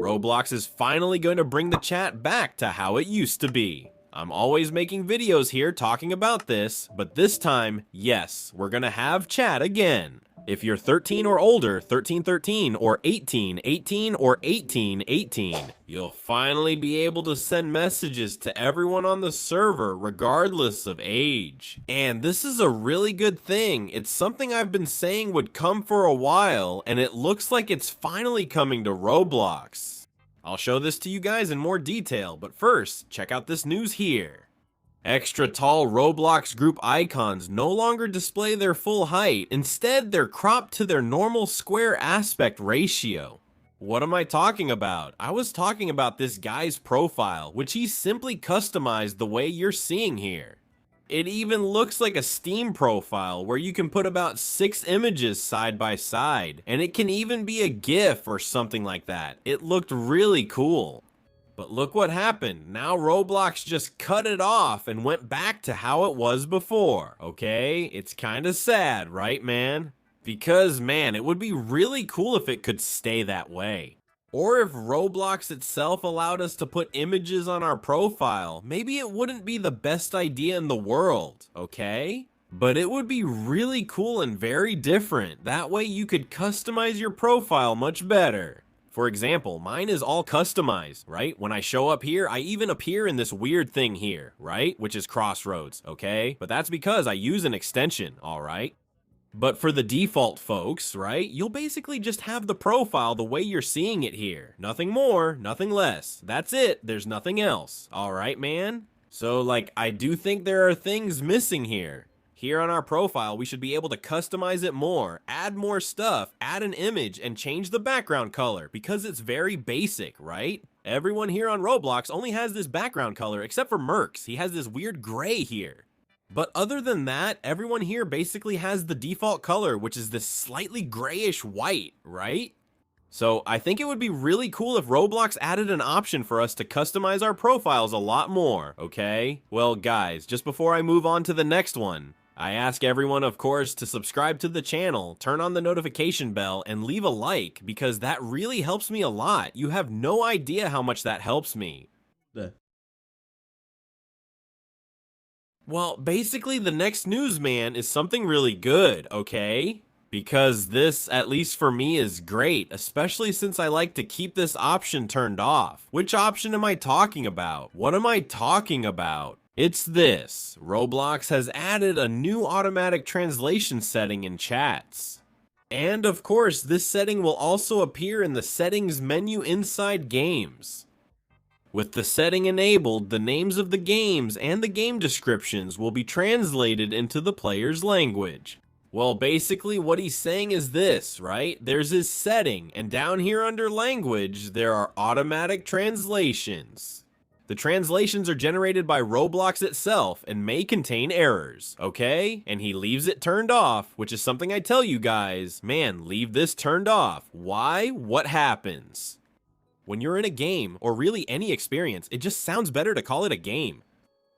Roblox is finally going to bring the chat back to how it used to be. I'm always making videos here talking about this, but this time, yes, we're gonna have chat again. If you're 13 or older, 1313, or 1818, or 1818, you'll finally be able to send messages to everyone on the server regardless of age. And this is a really good thing. It's something I've been saying would come for a while, and it looks like it's finally coming to Roblox. I'll show this to you guys in more detail, but first, check out this news here. Extra tall Roblox group icons no longer display their full height, instead they're cropped to their normal square aspect ratio. What am I talking about? I was talking about this guy's profile, which he simply customized the way you're seeing here. It even looks like a Steam profile where you can put about 6 images side by side, and it can even be a GIF or something like that. It looked really cool. But look what happened. Now Roblox just cut it off and went back to how it was before, okay? It's kinda sad, right, man? Because, man, it would be really cool if it could stay that way. Or if Roblox itself allowed us to put images on our profile, maybe it wouldn't be the best idea in the world, okay? But it would be really cool and very different. That way you could customize your profile much better. For example, mine is all customized, right? When I show up here, I even appear in this weird thing here, right? Which is Crossroads, okay? But that's because I use an extension, all right? But for the default folks, right? You'll basically just have the profile the way you're seeing it here. Nothing more, nothing less. That's it, there's nothing else. All right, man? So, like, I do think there are things missing here. Here on our profile, we should be able to customize it more, add more stuff, add an image, and change the background color, because it's very basic, right? Everyone here on Roblox only has this background color, except for Mercs. He has this weird gray here. But other than that, everyone here basically has the default color, which is this slightly grayish white, right? So I think it would be really cool if Roblox added an option for us to customize our profiles a lot more, okay? Well, guys, just before I move on to the next one, I ask everyone, of course, to subscribe to the channel, turn on the notification bell, and leave a like, because that really helps me a lot. You have no idea how much that helps me. Well, basically, the next news, man, is something really good, okay? Because this, at least for me, is great, especially since I like to keep this option turned off. Which option am I talking about? What am I talking about? It's this. Roblox has added a new automatic translation setting in chats. And of course, this setting will also appear in the settings menu inside games. With the setting enabled, the names of the games and the game descriptions will be translated into the player's language. Well, basically what he's saying is this, right? There's his setting, and down here under language, there are automatic translations. The translations are generated by Roblox itself and may contain errors, okay? And he leaves it turned off, which is something I tell you guys, man, leave this turned off. Why? What happens? When you're in a game, or really any experience, it just sounds better to call it a game.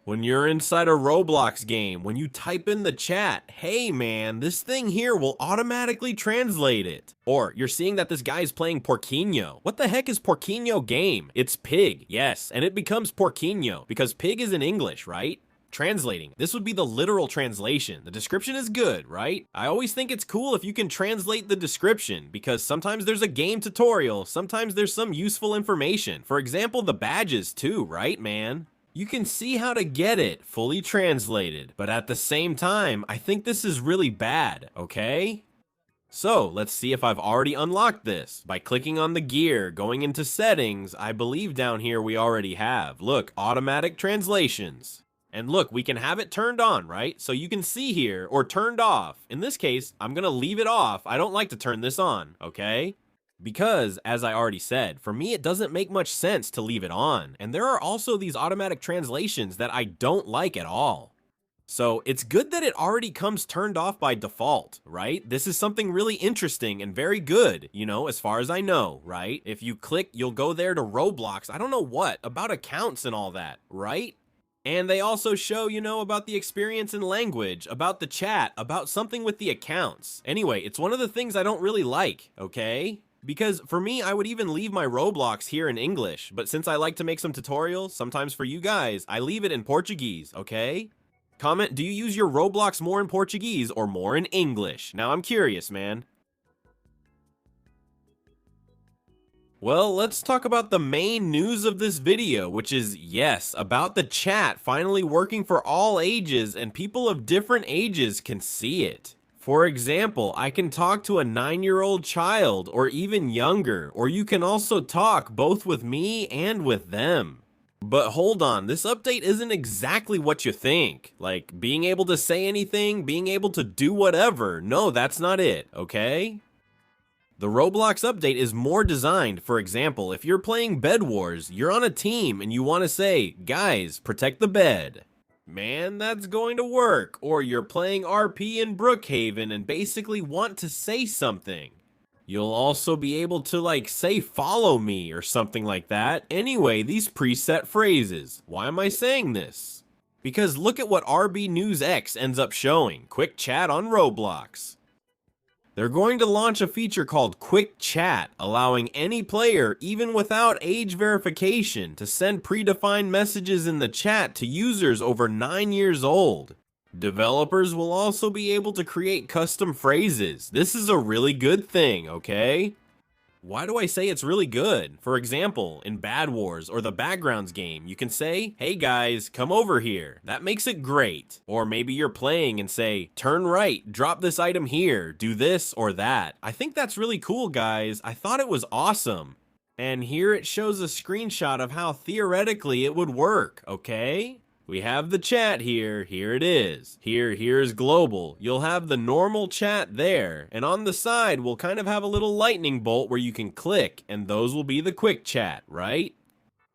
When you're inside a Roblox game, when you type in the chat, hey man, this thing here will automatically translate it. Or you're seeing that this guy is playing Porquinho. What the heck is Porquinho game? It's pig, yes, and it becomes Porquinho because pig is in English, right? Translating. This would be the literal translation. The description is good, right? I always think it's cool if you can translate the description because sometimes there's a game tutorial, sometimes there's some useful information. For example, the badges too, right, man? You can see how to get it fully translated, but at the same time, I think this is really bad, okay? So, let's see if I've already unlocked this. By clicking on the gear, going into settings, I believe down here we already have. Look, automatic translations. And look, we can have it turned on, right? So you can see here, or turned off. In this case, I'm gonna leave it off. I don't like to turn this on, okay? Because, as I already said, for me it doesn't make much sense to leave it on. And there are also these automatic translations that I don't like at all. So it's good that it already comes turned off by default, right? This is something really interesting and very good, you know, as far as I know, right? If you click, you'll go there to Roblox, I don't know what, about accounts and all that, right? And they also show, you know, about the experience in language, about the chat, about something with the accounts. Anyway, it's one of the things I don't really like, okay? Because for me, I would even leave my Roblox here in English, but since I like to make some tutorials, sometimes for you guys, I leave it in Portuguese, okay? Comment, do you use your Roblox more in Portuguese or more in English? Now I'm curious, man. Well, let's talk about the main news of this video, which is, yes, about the chat finally working for all ages and people of different ages can see it. For example, I can talk to a 9-year-old child or even younger, or you can also talk both with me and with them. But hold on, this update isn't exactly what you think. Like, being able to say anything, being able to do whatever. No, that's not it, okay? The Roblox update is more designed. For example, if you're playing Bed Wars, you're on a team and you want to say, guys, protect the bed. Man, that's going to work. Or you're playing RP in Brookhaven and basically want to say something. You'll also be able to like say follow me or something like that. Anyway, these preset phrases. Why am I saying this? Because look at what RB News X ends up showing. Quick chat on Roblox. They're going to launch a feature called Quick Chat, allowing any player, even without age verification, to send predefined messages in the chat to users over 9 years old. Developers will also be able to create custom phrases. This is a really good thing, okay? Why do I say it's really good? For example, in Bad Wars or the Backgrounds game, you can say, hey guys, come over here. That makes it great. Or maybe you're playing and say, turn right, drop this item here, do this or that. I think that's really cool, guys. I thought it was awesome. And here it shows a screenshot of how theoretically it would work, okay? We have the chat here it is. Here's global. You'll have the normal chat there, and on the side we'll kind of have a little lightning bolt where you can click, and those will be the quick chat, right?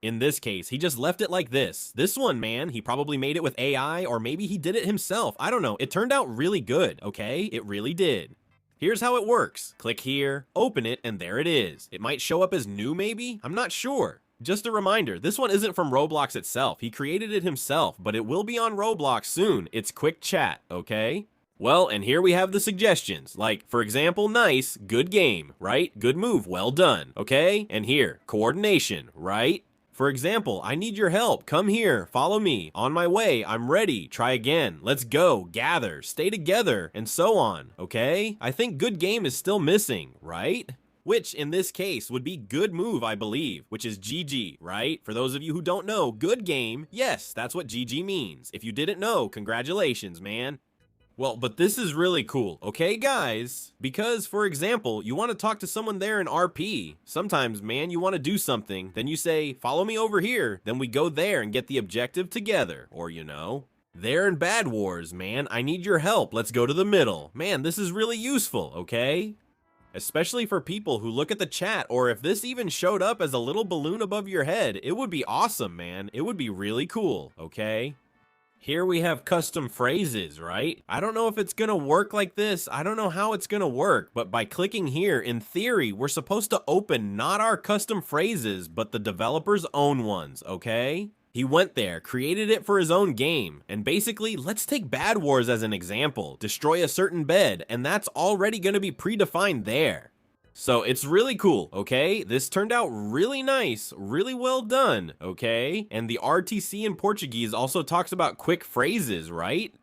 In this case, he just left it like this. This one, man, he probably made it with AI, or maybe he did it himself. I don't know. It turned out really good, okay? It really did. Here's how it works. Click here, open it, and there it is. It might show up as new maybe? I'm not sure. Just a reminder, this one isn't from Roblox itself. He created it himself, but it will be on Roblox soon. It's Quick Chat, okay? Well, and here we have the suggestions. Like, for example, nice, good game, right? Good move, well done, okay? And here, coordination, right? For example, I need your help. Come here, follow me. On my way, I'm ready. Try again. Let's go, gather, stay together, and so on, okay? I think good game is still missing, right? Which, in this case, would be good move, I believe, which is GG, right? For those of you who don't know, good game, yes, that's what GG means. If you didn't know, congratulations, man. Well, but this is really cool, okay, guys? Because, for example, you want to talk to someone there in RP. Sometimes, man, you want to do something, then you say, follow me over here, then we go there and get the objective together, or you know. There in Bad Wars, man, I need your help, let's go to the middle. Man, this is really useful, okay? Especially for people who look at the chat, or if this even showed up as a little balloon above your head, it would be awesome, man. It would be really cool, okay? Here we have custom phrases, right? I don't know if it's gonna work like this. I don't know how it's gonna work, but by clicking here, in theory, we're supposed to open not our custom phrases, but the developer's own ones, okay? He went there, created it for his own game, and basically, let's take Bad Wars as an example. Destroy a certain bed, and that's already going to be predefined there. So it's really cool, okay? This turned out really nice, really well done, okay? And the RTC in Portuguese also talks about quick phrases, right?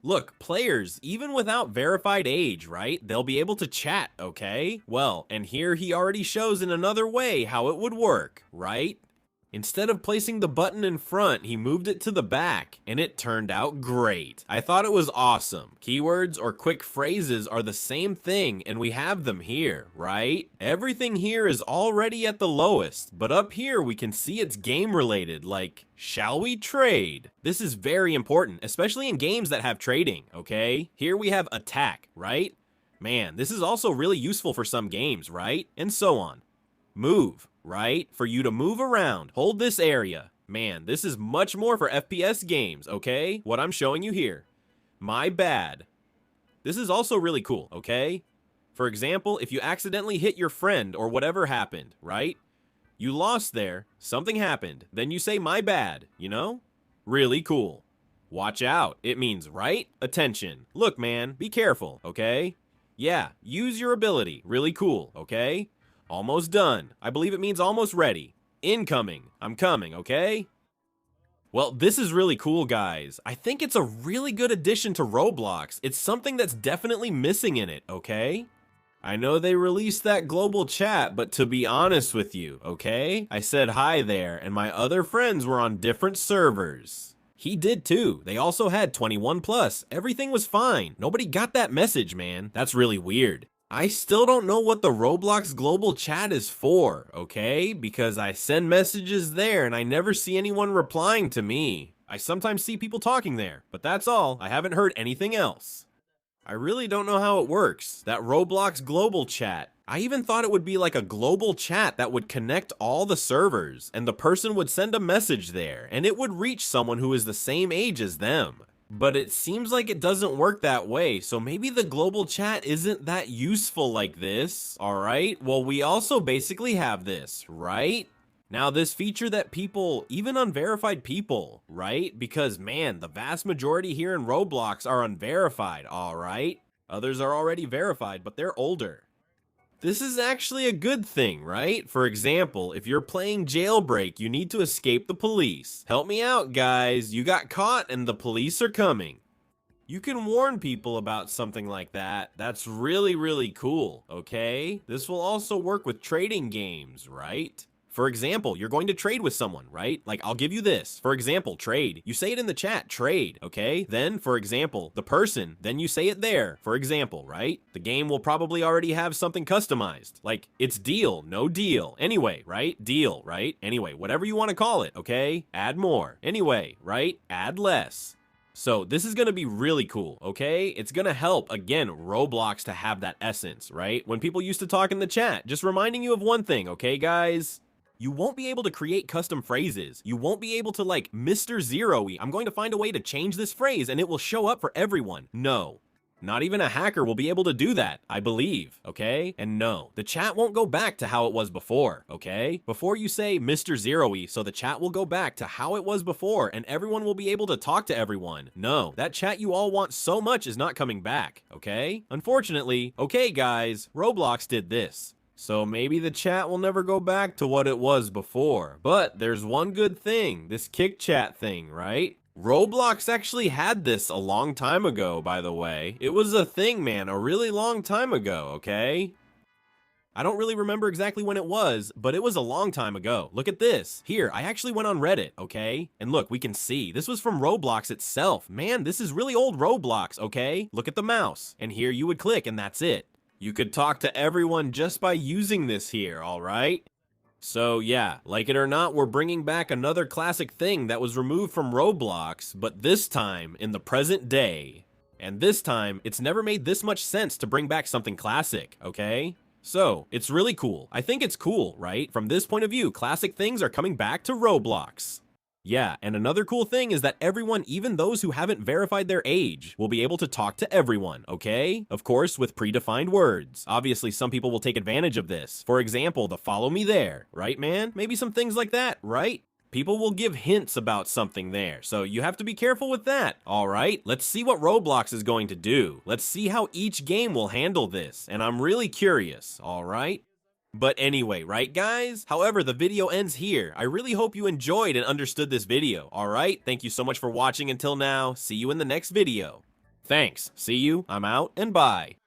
Look, players, even without verified age, right? They'll be able to chat, okay? Well, and here he already shows in another way how it would work, right? Instead of placing the button in front, he moved it to the back, and it turned out great. I thought it was awesome. Keywords or quick phrases are the same thing, and we have them here, right? Everything here is already at the lowest, but up here we can see it's game related, like, shall we trade? This is very important, especially in games that have trading, okay? Here we have attack, right? Man, this is also really useful for some games, right? And so on. Move, right? For you to move around, hold this area. Man, this is much more for FPS games, okay? What I'm showing you here. My bad. This is also really cool, okay? For example, if you accidentally hit your friend or whatever happened, right? You lost there, something happened, then you say my bad, you know? Really cool. Watch out, it means right? Attention. Look, man, be careful, okay? Yeah, use your ability, really cool, okay? Almost done. I believe it means almost ready. Incoming. I'm coming, okay? Well, this is really cool, guys. I think it's a really good addition to Roblox. It's something that's definitely missing in it, okay? I know they released that global chat, but to be honest with you, okay? I said hi there, and my other friends were on different servers. He did too. They also had 21 plus. Everything was fine. Nobody got that message, man. That's really weird. I still don't know what the Roblox global chat is for, okay? Because I send messages there and I never see anyone replying to me. I sometimes see people talking there, but that's all. I haven't heard anything else. I really don't know how it works, that Roblox global chat. I even thought it would be like a global chat that would connect all the servers, and the person would send a message there, and it would reach someone who is the same age as them. But it seems like it doesn't work that way, so maybe the global chat isn't that useful like this, alright? Well, we also basically have this, right? Now, this feature that people, even unverified people, right? Because, man, the vast majority here in Roblox are unverified, alright? Others are already verified, but they're older. This is actually a good thing, right? For example, if you're playing Jailbreak, you need to escape the police. Help me out, guys. You got caught and the police are coming. You can warn people about something like that. That's really, really cool, okay? This will also work with trading games, right? For example, you're going to trade with someone, right? Like, I'll give you this. For example, trade. You say it in the chat, trade, okay? Then, for example, the person, then you say it there, for example, right? The game will probably already have something customized. Like, it's deal, no deal. Anyway, right? Deal, right? Anyway, whatever you want to call it, okay? Add more. Anyway, right? Add less. So this is going to be really cool, okay? It's going to help, again, Roblox to have that essence, right? When people used to talk in the chat, just reminding you of one thing, okay, guys? You won't be able to create custom phrases. You won't be able to like, Mr. Zero-y, I'm going to find a way to change this phrase and it will show up for everyone. No. Not even a hacker will be able to do that, I believe, okay? And no, the chat won't go back to how it was before, okay? Before you say Mr. Zero-y, so the chat will go back to how it was before and everyone will be able to talk to everyone. No, that chat you all want so much is not coming back, okay? Unfortunately, okay guys, Roblox did this. So maybe the chat will never go back to what it was before. But there's one good thing, this kick chat thing, right? Roblox actually had this a long time ago, by the way. It was a thing, man, a really long time ago, okay? I don't really remember exactly when it was, but it was a long time ago. Look at this. Here, I actually went on Reddit, okay? And look, we can see. This was from Roblox itself. Man, this is really old Roblox, okay? Look at the mouse. And here you would click and that's it. You could talk to everyone just by using this here, alright? So yeah, like it or not, we're bringing back another classic thing that was removed from Roblox, but this time in the present day. And this time, it's never made this much sense to bring back something classic, okay? So, it's really cool. I think it's cool, right? From this point of view, classic things are coming back to Roblox. Yeah, and another cool thing is that everyone, even those who haven't verified their age, will be able to talk to everyone, okay? Of course, with predefined words. Obviously, some people will take advantage of this. For example, the follow me there, right, man? Maybe some things like that, right? People will give hints about something there, so you have to be careful with that, alright? Let's see what Roblox is going to do. Let's see how each game will handle this, and I'm really curious, alright? But anyway, right guys? However, the video ends here. I really hope you enjoyed and understood this video, alright? Thank you so much for watching until now. See you in the next video. Thanks. See you. I'm out and bye.